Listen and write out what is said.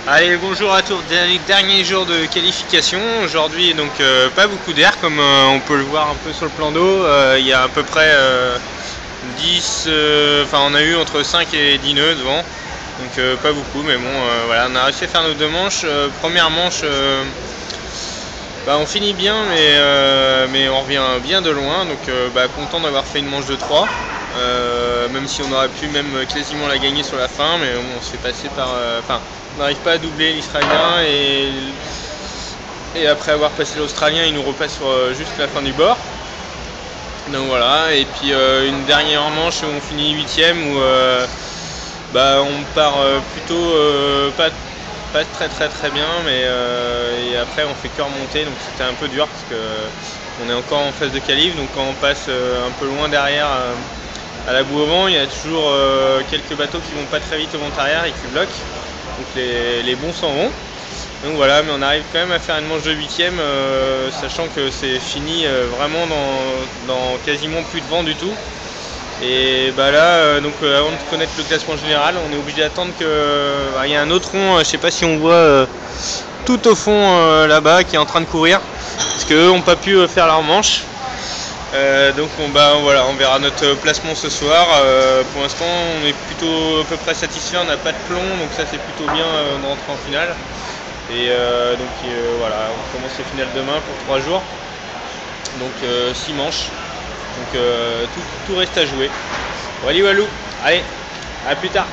Allez, bonjour à tous, dernier jour de qualification. Aujourd'hui, donc pas beaucoup d'air comme on peut le voir un peu sur le plan d'eau. Il y a à peu près 10, enfin on a eu entre 5 et 10 nœuds devant. Donc pas beaucoup, mais bon, voilà, on a réussi à faire nos deux manches. Première manche, on finit bien, mais on revient bien de loin. Donc content d'avoir fait une manche de 3. Même si on aurait pu même quasiment la gagner sur la fin, mais bon, on se fait passer par... on n'arrive pas à doubler l'Israélien et après avoir passé l'Australien, il nous repasse sur juste la fin du bord. Donc voilà, et puis une dernière manche où on finit 8ème où on part plutôt pas très bien, mais et après on fait que remonter, donc c'était un peu dur parce que on est encore en phase de qualif, donc quand on passe un peu loin derrière à la boue au vent, il y a toujours quelques bateaux qui vont pas très vite au vent arrière et qui bloquent, donc les bons s'en vont. Donc voilà, mais on arrive quand même à faire une manche de 8ème, sachant que c'est fini vraiment dans quasiment plus de vent du tout. Et là, avant de connaître le classement général, on est obligé d'attendre qu'il y a un autre rond, je sais pas si on voit tout au fond là-bas, qui est en train de courir, parce qu'eux n'ont pas pu faire leur manche. Donc voilà, on verra notre placement ce soir. Pour l'instant, on est plutôt à peu près satisfait, on n'a pas de plomb, donc ça c'est plutôt bien de rentrer en finale. Et voilà, on commence les finales demain pour 3 jours. Donc 6 manches. Donc tout reste à jouer. Walou walou, allez, à plus tard.